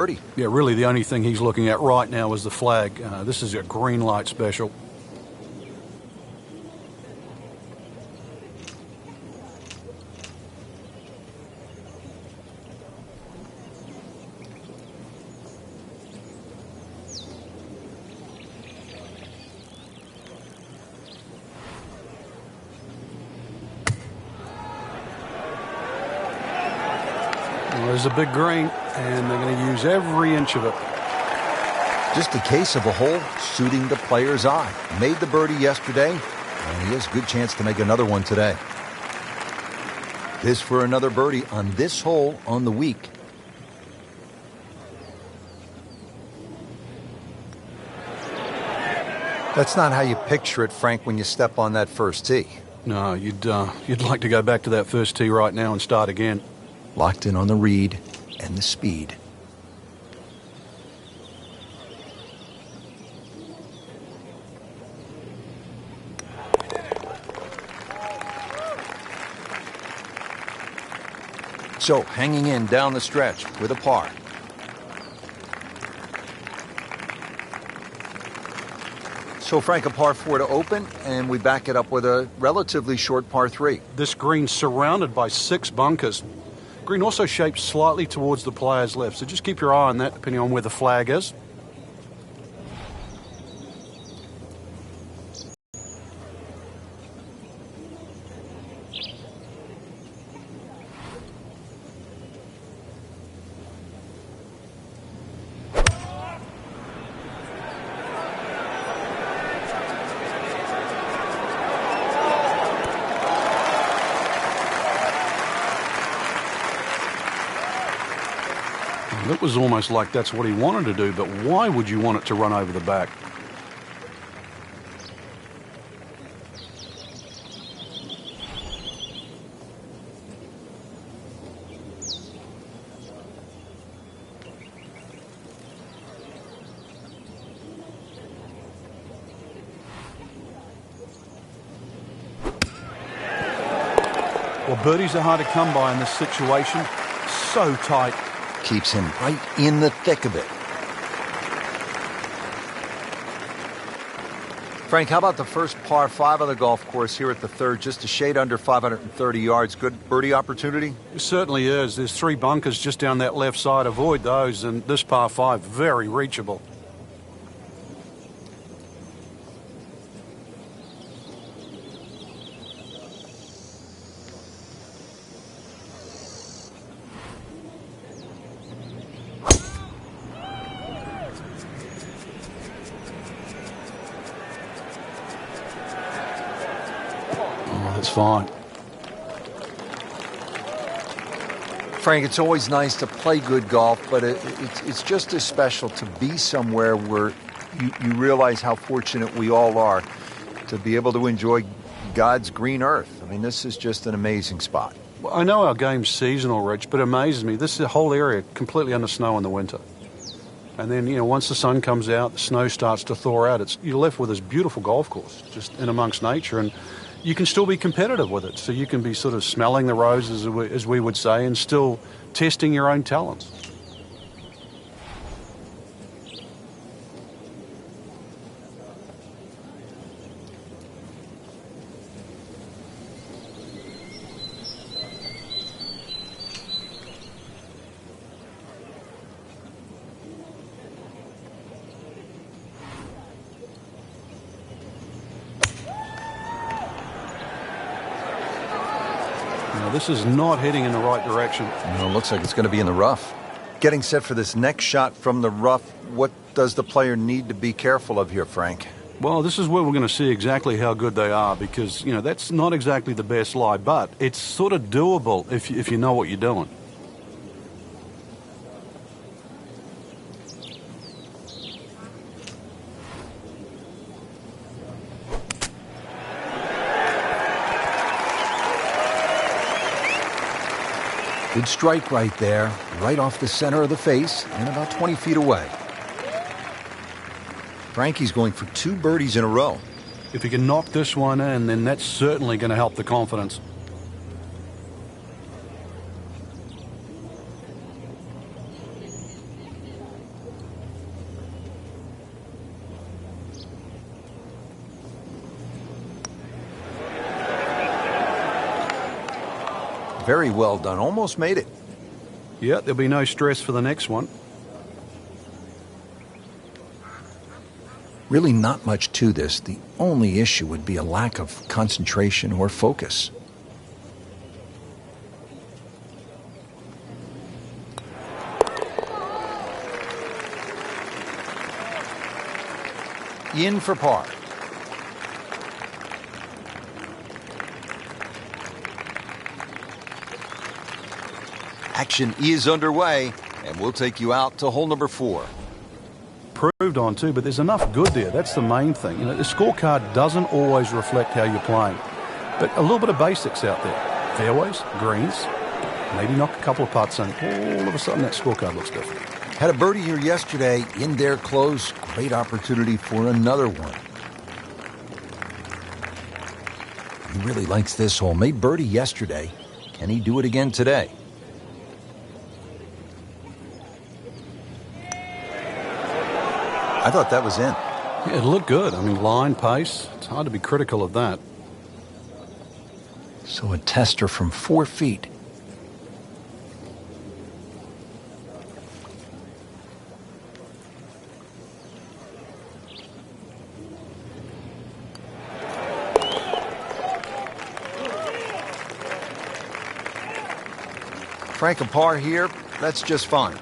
birdie. Yeah, really the only thing he's looking at right now is the flag. This is a green light special. There's a big green, and they're going to use every inch of it. Just a case of a hole suiting the player's eye. Made the birdie yesterday, and he has a good chance to make another one today. This for another birdie on this hole on the week. That's not how you picture it, Frank, when you step on that first tee. No, you'd like to go back to that first tee right now and start again. Locked in on the read and the speed. So, hanging in down the stretch with a par. So, Frank, a par 4 to open, and we back it up with a relatively short par 3. This green's surrounded by 6 bunkers. Green also shaped slightly towards the player's left, so just keep your eye on that depending on where the flag is. It was almost like that's what he wanted to do, but why would you want it to run over the back? Well, birdies are hard to come by in this situation. So tight. Keeps him right in the thick of it. Frank, how about the first par 5 of the golf course here at the third? Just a shade under 530 yards. Good birdie opportunity? It certainly is. There's 3 bunkers just down that left side. Avoid those, and this par 5, very reachable. It's fine. Frank, it's always nice to play good golf, but it's just as special to be somewhere where you realize how fortunate we all are to be able to enjoy God's green earth. I mean, this is just an amazing spot. Well, I know our game's seasonal, Rich, but it amazes me. This is a whole area completely under snow in the winter. And then, once the sun comes out, the snow starts to thaw out. You're left with this beautiful golf course just in amongst nature, and you can still be competitive with it. So you can be sort of smelling the roses, as we would say, and still testing your own talents. This is not heading in the right direction. No, it looks like it's going to be in the rough. Getting set for this next shot from the rough, what does the player need to be careful of here, Frank? Well, this is where we're going to see exactly how good they are because, that's not exactly the best lie, but it's sort of doable if you know what you're doing. Good strike right there, right off the center of the face and about 20 feet away. Frankie's going for 2 birdies in a row. If he can knock this one in, then that's certainly going to help the confidence. Very well done. Almost made it. Yeah, there'll be no stress for the next one. Really not much to this. The only issue would be a lack of concentration or focus. In for par. Action is underway, and we'll take you out to hole number 4. Proved on too, but there's enough good there. That's the main thing. You know, the scorecard doesn't always reflect how you're playing, but a little bit of basics out there. Fairways, greens, maybe knock a couple of putts in. All of a sudden that scorecard looks different. Had a birdie here yesterday, in there close. Great opportunity for another one. He really likes this hole. Made birdie yesterday. Can he do it again today? I thought that was in. Yeah, it looked good. I mean, line, pace. It's hard to be critical of that. So a tester from 4 feet. Frank, a par here. That's just fine.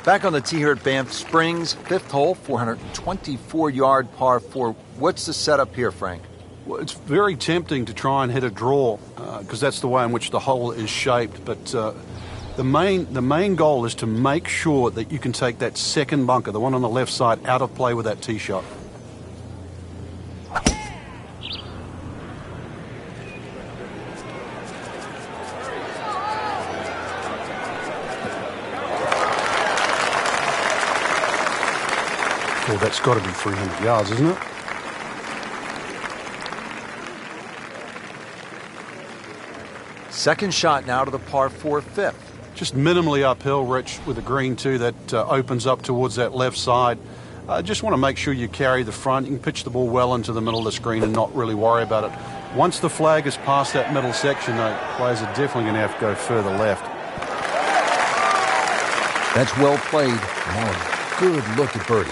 Back on the tee here at Banff Springs, 5th hole, 424-yard par 4. What's the setup here, Frank? Well, it's very tempting to try and hit a draw because that's the way in which the hole is shaped. But the main goal is to make sure that you can take that second bunker, the one on the left side, out of play with that tee shot. Well, that's got to be 300 yards, isn't it? Second shot now to the par 4 5th. Just minimally uphill, Rich, with a green too that opens up towards that left side. Just want to make sure you carry the front. You can pitch the ball well into the middle of the screen and not really worry about it. Once the flag is past that middle section, though, players are definitely going to have to go further left. That's well played. Now a good look at birdie.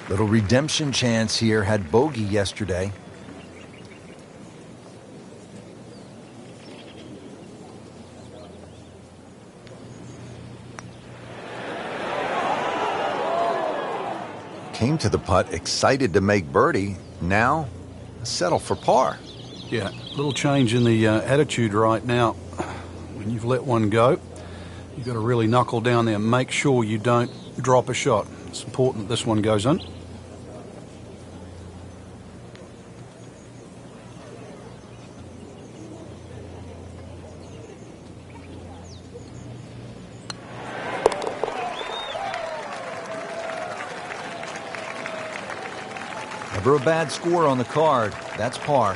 Little redemption chance here. Had bogey yesterday. Came to the putt, excited to make birdie. Now, settle for par. Yeah, a little change in the attitude right now. When you've let one go, you've got to really knuckle down there and make sure you don't drop a shot. It's important this one goes in. Never a bad score on the card. That's par.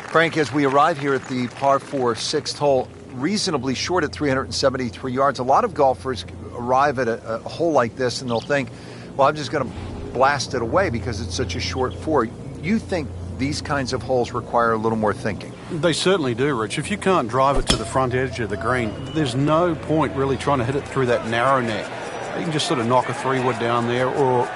Frank, as we arrive here at the par 4 6th hole, reasonably short at 373 yards. A lot of golfers arrive at a hole like this and they'll think, well, I'm just going to blast it away because it's such a short 4. You think these kinds of holes require a little more thinking? They certainly do, Rich. If you can't drive it to the front edge of the green, there's no point really trying to hit it through that narrow neck. You can just sort of knock a 3-wood down there or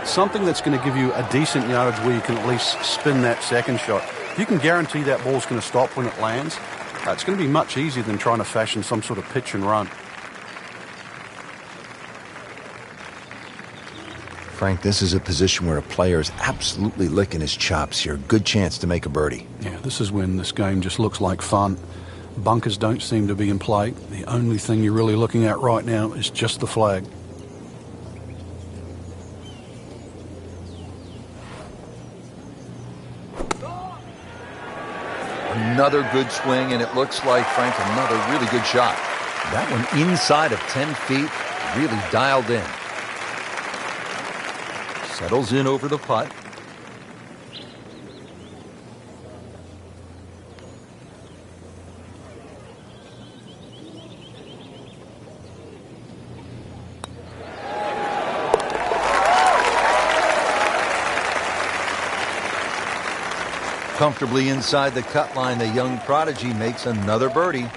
something that's going to give you a decent yardage where you can at least spin that second shot. If you can guarantee that ball's going to stop when it lands, it's going to be much easier than trying to fashion some sort of pitch and run. Frank, this is a position where a player is absolutely licking his chops here. Good chance to make a birdie. Yeah, this is when this game just looks like fun. Bunkers don't seem to be in play. The only thing you're really looking at right now is just the flag. Another good swing, and it looks like, Frank, another really good shot. That one inside of 10 feet, really dialed in. Settles in over the putt. Comfortably inside the cut line, the young prodigy makes another birdie.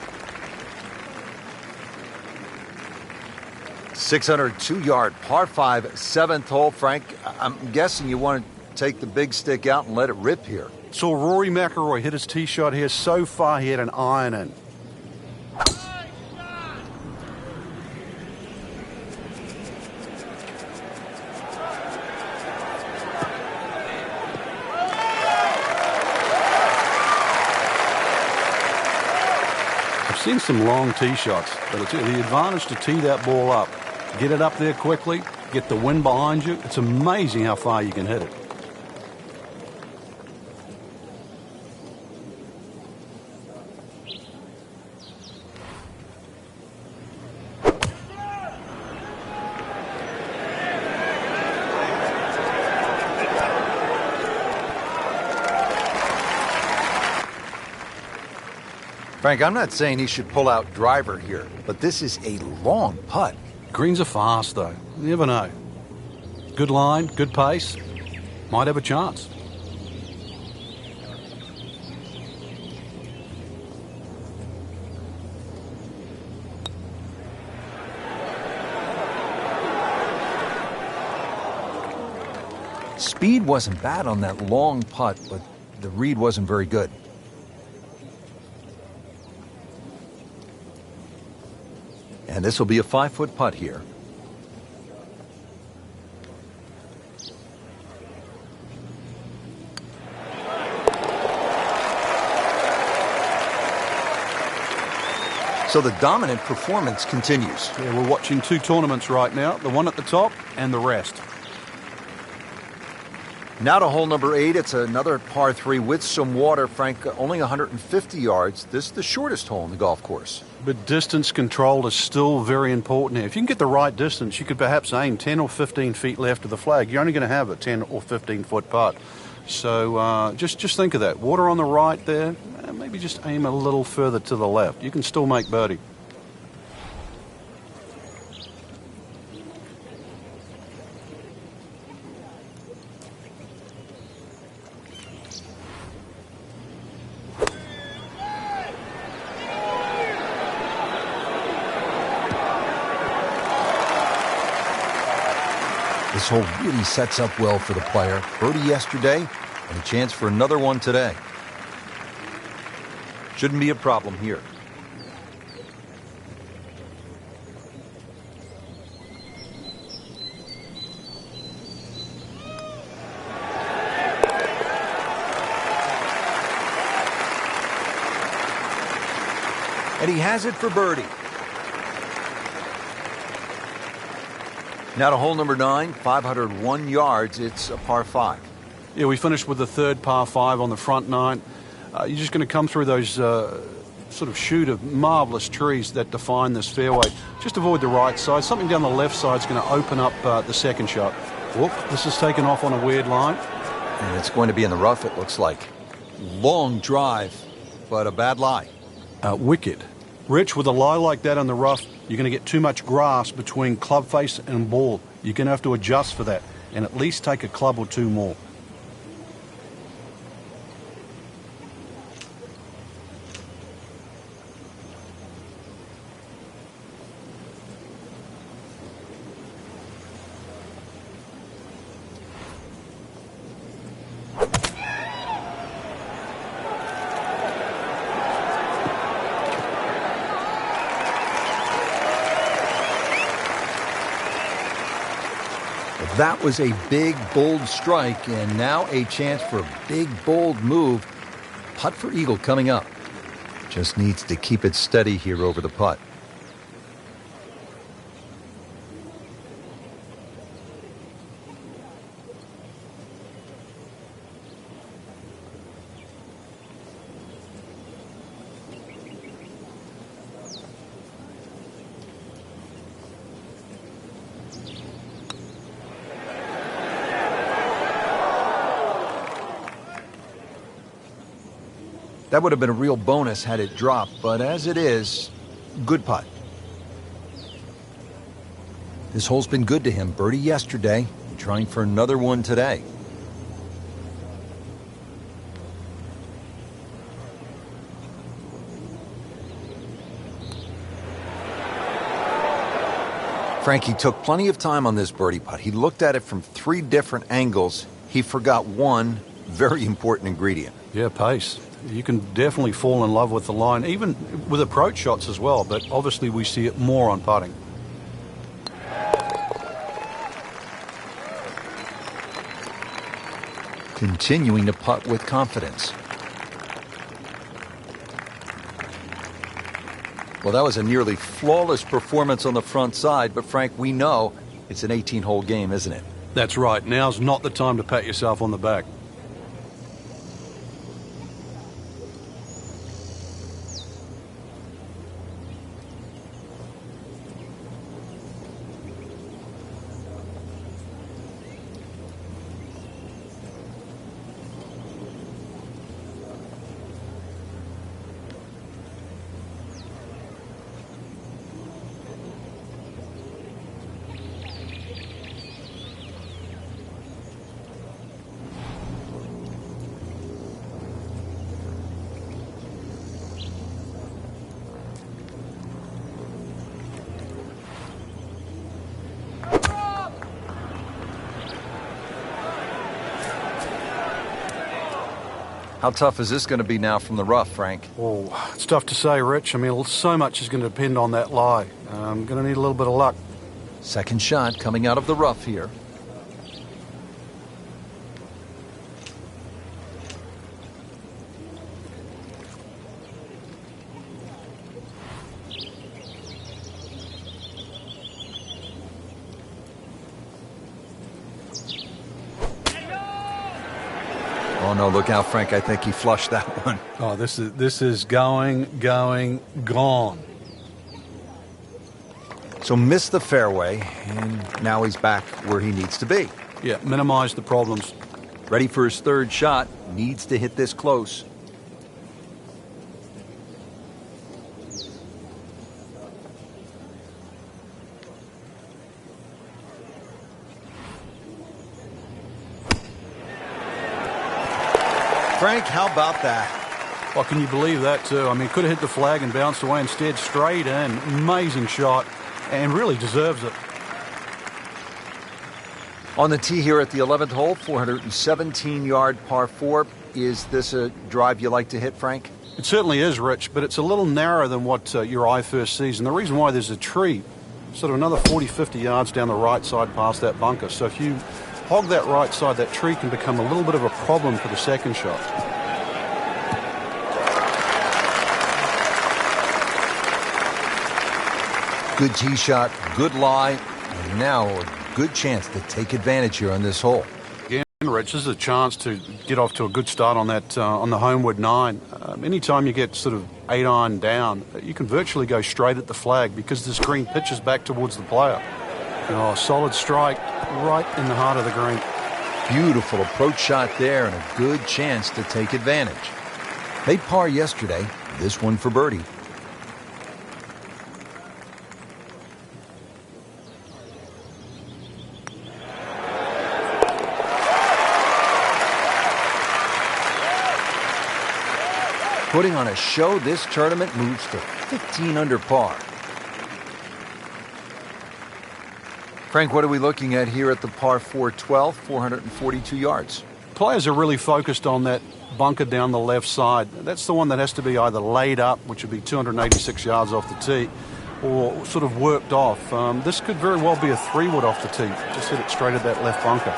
602-yard par 5, 7th hole. Frank, I'm guessing you want to take the big stick out and let it rip here. Saw Rory McIlroy hit his tee shot here so far he had an iron in. I've seen some long tee shots, but it's the advantage to tee that ball up. Get it up there quickly, get the wind behind you. It's amazing how far you can hit it. Frank, I'm not saying he should pull out driver here, but this is a long putt. Greens are fast, though. You never know. Good line, good pace. Might have a chance. Speed wasn't bad on that long putt, but the read wasn't very good. And this will be a 5-foot putt here. So the dominant performance continues. Yeah, we're watching two tournaments right now, the one at the top and the rest. Now to hole number 8. It's another par 3 with some water, Frank. Only 150 yards. This is the shortest hole in the golf course. But distance control is still very important here. If you can get the right distance, you could perhaps aim 10 or 15 feet left of the flag. You're only going to have a 10 or 15-foot putt. So just think of that. Water on the right there, maybe just aim a little further to the left. You can still make birdie. This hole really sets up well for the player. Birdie yesterday and a chance for another one today. Shouldn't be a problem here. And he has it for birdie. Now to hole number 9, 501 yards. It's a par 5. Yeah, we finished with the third par 5 on the front 9. You're just going to come through those sort of chute of marvelous trees that define this fairway. Just avoid the right side. Something down the left side is going to open up the second shot. Whoop, this is taken off on a weird line. And it's going to be in the rough, it looks like. Long drive, but a bad lie. Wicked. Rich, with a lie like that in the rough, you're going to get too much grass between club face and ball. You're going to have to adjust for that and at least take a club or two more. That was a big, bold strike, and now a chance for a big, bold move. Putt for eagle coming up. Just needs to keep it steady here over the putt. That would have been a real bonus had it dropped, but as it is, good putt. This hole's been good to him. Birdie yesterday, trying for another one today. Frankie took plenty of time on this birdie putt. He looked at it from 3 different angles. He forgot one very important ingredient. Yeah, pace. You can definitely fall in love with the line, even with approach shots as well, but obviously we see it more on putting. Continuing to putt with confidence. Well, that was a nearly flawless performance on the front side, but Frank, we know it's an 18-hole game, isn't it? That's right. Now's not the time to pat yourself on the back. How tough is this going to be now from the rough, Frank? Oh, it's tough to say, Rich. I mean, so much is going to depend on that lie. I'm going to need a little bit of luck. Second shot coming out of the rough here. Oh, no, look out, Frank. I think he flushed that one. Oh, this is going, gone. So missed the fairway, and now he's back where he needs to be. Yeah, minimize the problems. Ready for his third shot. Needs to hit this close. Frank, how about that? Well, can you believe that, too? I mean, could have hit the flag and bounced away instead. Straight in. Amazing shot. And really deserves it. On the tee here at the 11th hole, 417-yard par 4. Is this a drive you like to hit, Frank? It certainly is, Rich, but it's a little narrower than what your eye first sees. And the reason why, there's a tree sort of another 40, 50 yards down the right side past that bunker. So if you hog that right side, that tree can become a little bit of a problem for the second shot. Good tee shot, good lie, and now a good chance to take advantage here on this hole. Again, Rich, this is a chance to get off to a good start on that on the homeward 9. Anytime you get sort of 8-iron down, you can virtually go straight at the flag because this green pitches back towards the player. Oh, solid strike right in the heart of the green. Beautiful approach shot there and a good chance to take advantage. Made par yesterday, this one for birdie. Putting on a show, this tournament moves to 15 under par. Frank, what are we looking at here at the par 4 12, 442 yards? Players are really focused on that bunker down the left side. That's the one that has to be either laid up, which would be 286 yards off the tee, or sort of worked off. This could very well be a 3-wood off the tee. Just hit it straight at that left bunker.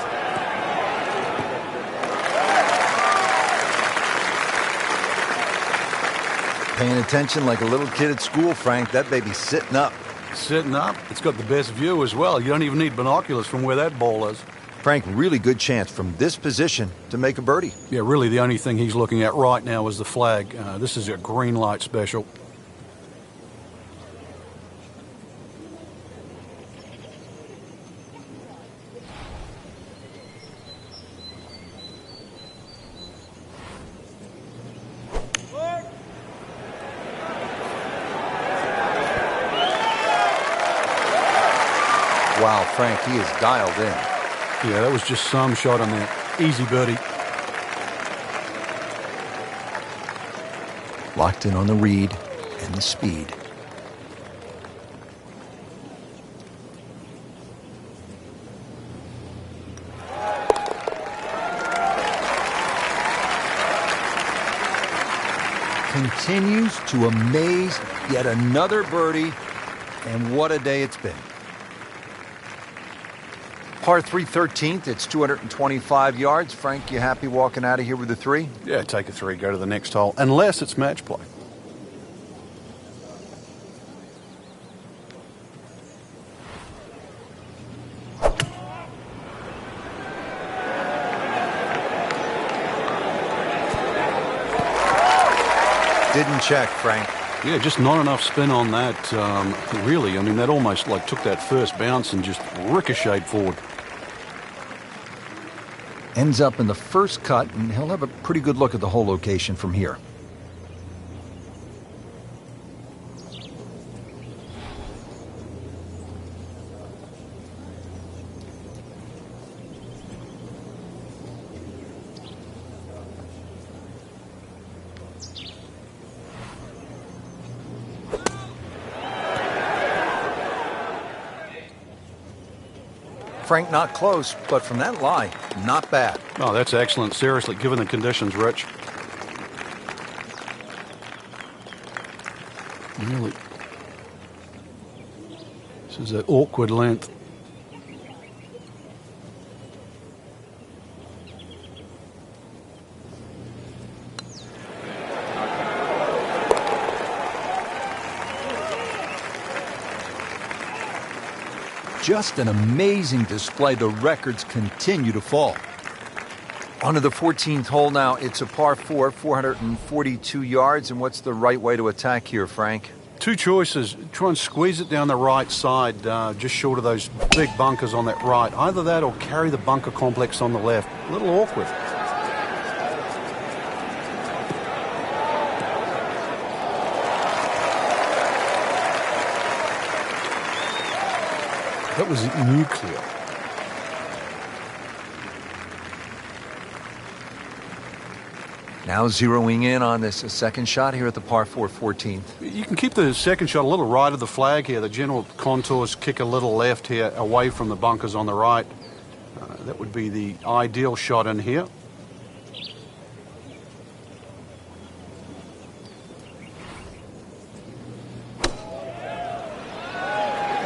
Paying attention like a little kid at school, Frank. That baby's sitting up. Sitting up. It's got the best view as well. You don't even need binoculars from where that ball is. Frank, really good chance from this position to make a birdie. Yeah, really the only thing he's looking at right now is the flag. This is a green light special. Wow, Frank, he is dialed in. Yeah, that was just some shot on that. Easy birdie. Locked in on the read and the speed. continues to amaze. Yet another birdie, and what a day it's been. Par 3 13th, it's 225 yards. Frank, you happy walking out of here with a 3? Yeah, take a 3, go to the next hole, unless it's match play. Didn't check, Frank. Yeah, just not enough spin on that, really. I mean, that almost like took that first bounce and just ricocheted forward. Ends up in the first cut, and he'll have a pretty good look at the whole location from here. Frank, not close, but from that lie, not bad. Oh, that's excellent. Seriously, given the conditions, Rich. Really. This is an awkward length. Just an amazing display. The records continue to fall. On to the 14th hole now. It's a par 4, 442 yards. And what's the right way to attack here, Frank? Two choices. Try and squeeze it down the right side, just short of those big bunkers on that right. Either that or carry the bunker complex on the left. A little awkward. That was nuclear. Now zeroing in on this second shot here at the par 4 14th. You can keep the second shot a little right of the flag here. The general contours kick a little left here away from the bunkers on the right. That would be the ideal shot in here.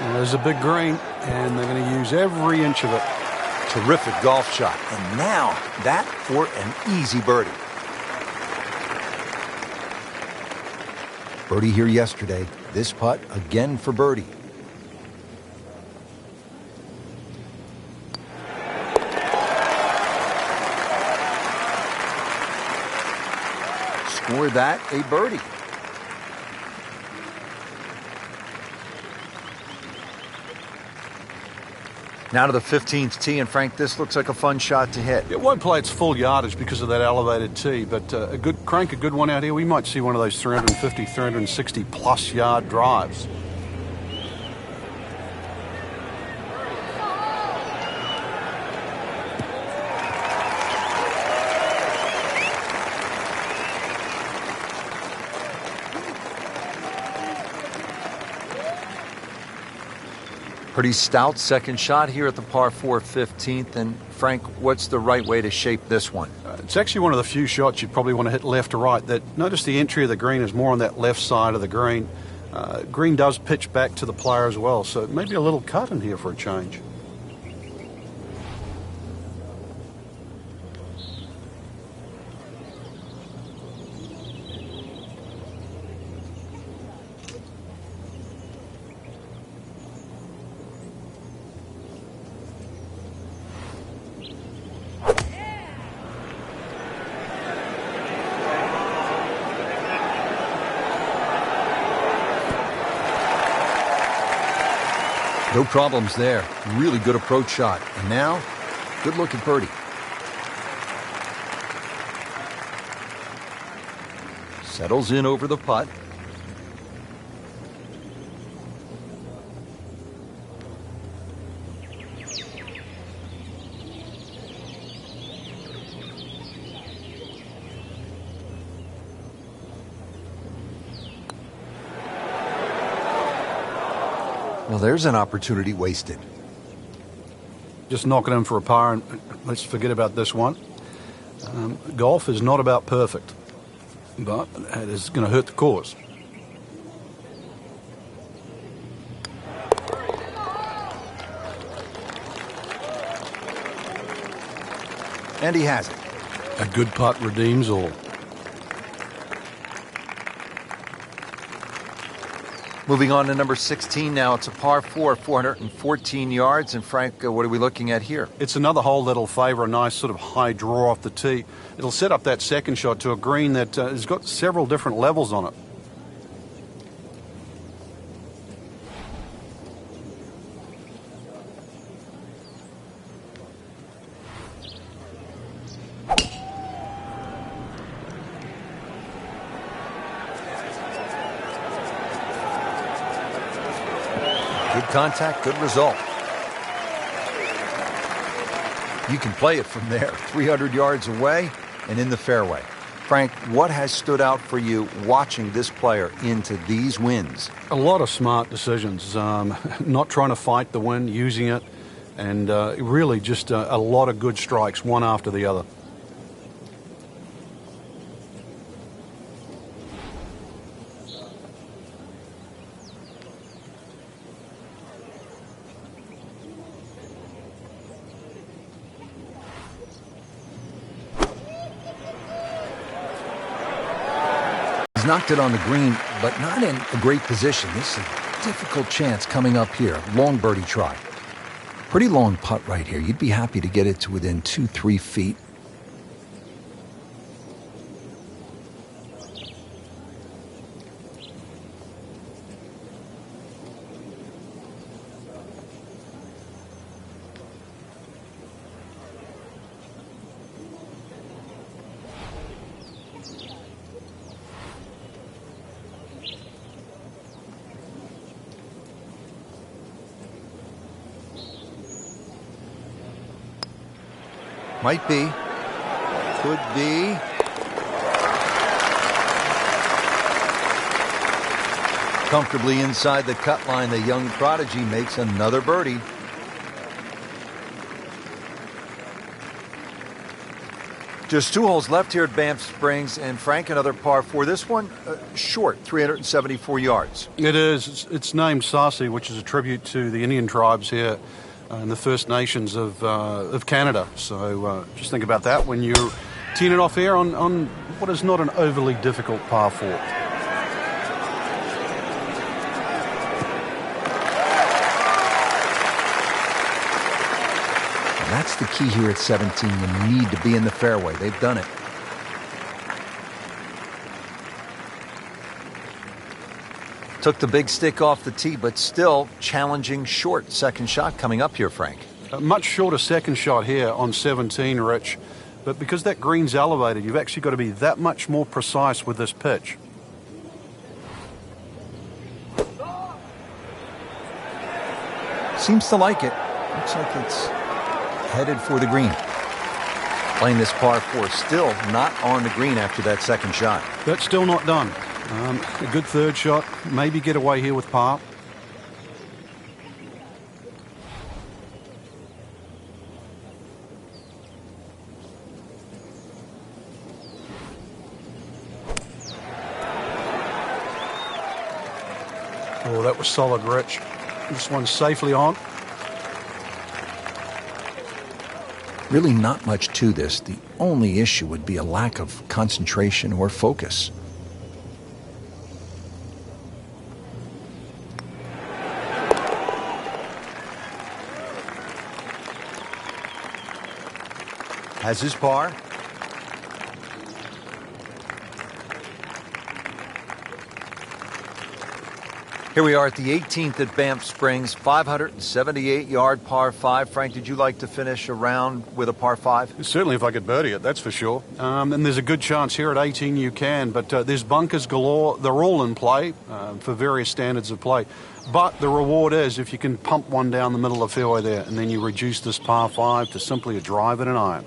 And there's a big green, and they're going to use every inch of it. Terrific golf shot. And now that for an easy birdie. Birdie here yesterday. This putt again for birdie. Score that a birdie. Now to the 15th tee, and Frank, this looks like a fun shot to hit. It won't play its full yardage because of that elevated tee, but a good one out here. We might see one of those 350, 360 plus yard drives. Pretty stout second shot here at the par 4 15th. And Frank, what's the right way to shape this one? It's actually one of the few shots you probably want to hit left to right. Notice the entry of the green is more on that left side of the green. Green does pitch back to the player as well, so maybe a little cut in here for a change. No problems there. Really good approach shot. And now, good look at birdie. Settles in over the putt. Well, there's an opportunity wasted. Just knock it in for a par, and let's forget about this one. Golf is not about perfect. but it is going to hurt the cause. And he has it. A good putt redeems all. Moving on to number 16 now. It's a par 4, 414 yards. And Frank, what are we looking at here? It's another hole that'll favour a nice sort of high draw off the tee. It'll set up that second shot to a green that has got several different levels on it. Good contact, good result. You can play it from there, 300 yards away and in the fairway. Frank, what has stood out for you watching this player into these wins? A lot of smart decisions, not trying to fight the wind, using it, and really just a lot of good strikes, one after the other. He's knocked it on the green, but not in a great position. This is a difficult chance coming up here. Long birdie try. Pretty long putt right here. You'd be happy to get it to within 2-3 feet. Might be. Could be. Comfortably inside the cut line, the young prodigy makes another birdie. Just 2 holes left here at Banff Springs, and Frank, another par 4. This one, short, 374 yards. It is. It's named Sarsi, which is a tribute to the Indian tribes here and the First Nations of Canada. So just think about that when you're teeing it off here on what is not an overly difficult par 4. That's the key here at 17. You need to be in the fairway. They've done it. Took the big stick off the tee, but still challenging short second shot coming up here, Frank. A much shorter second shot here on 17, Rich. But because that green's elevated, you've actually got to be that much more precise with this pitch. Seems to like it. Looks like it's headed for the green. Playing this par 4, still not on the green after that second shot. That's still not done. A good third shot, maybe get away here with par. Oh, that was solid, Rich. This one's safely on. Really not much to this. The only issue would be a lack of concentration or focus. Has his par. Here we are at the 18th at Banff Springs, 578-yard par 5. Frank, did you like to finish a round with a par 5? Certainly if I could birdie it, that's for sure. And there's a good chance here at 18 you can, but there's bunkers galore. They're all in play for various standards of play. But the reward is if you can pump one down the middle of the fairway there, and then you reduce this par 5 to simply a drive and an iron.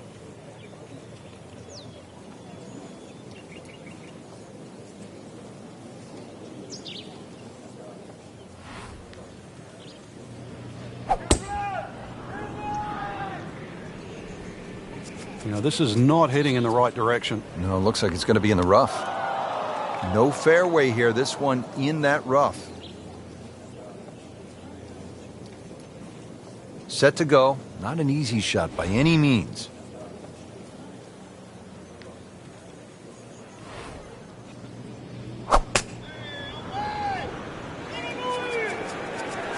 You know, this is not heading in the right direction. No, it looks like it's going to be in the rough. No fairway here. This one in that rough. Set to go. Not an easy shot by any means.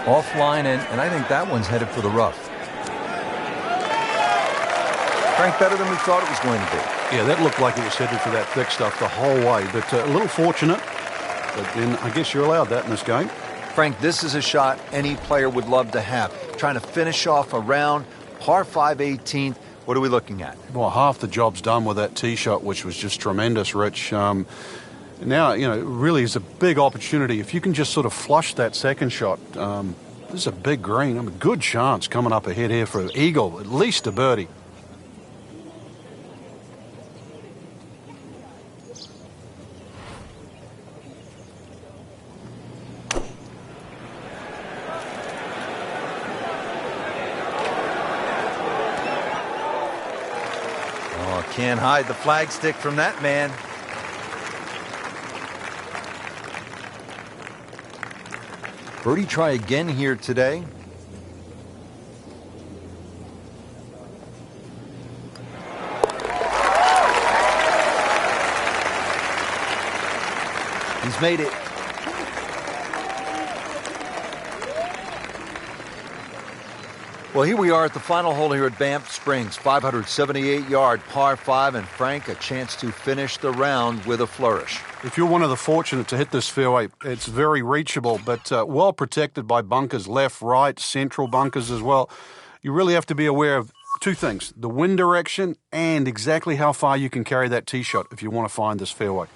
Offline, and I think that one's headed for the rough. Frank, better than we thought it was going to be. Yeah, that looked like it was headed for that thick stuff the whole way, but a little fortunate. But then I guess you're allowed that in this game. Frank, this is a shot any player would love to have. Trying to finish off a round, par 5 18th. What are we looking at? Well, half the job's done with that tee shot, which was just tremendous, Rich. Now, really is a big opportunity. If you can just sort of flush that second shot, this is a big green. A good chance coming up ahead here for an eagle, at least a birdie. Oh, can't hide the flagstick from that man. Birdie try again here today. He's made it. Well, here we are at the final hole here at Banff Springs. 578-yard par 5, and Frank, a chance to finish the round with a flourish. If you're one of the fortunate to hit this fairway, it's very reachable, but well protected by bunkers, left, right, central bunkers as well. You really have to be aware of two things, the wind direction and exactly how far you can carry that tee shot if you want to find this fairway.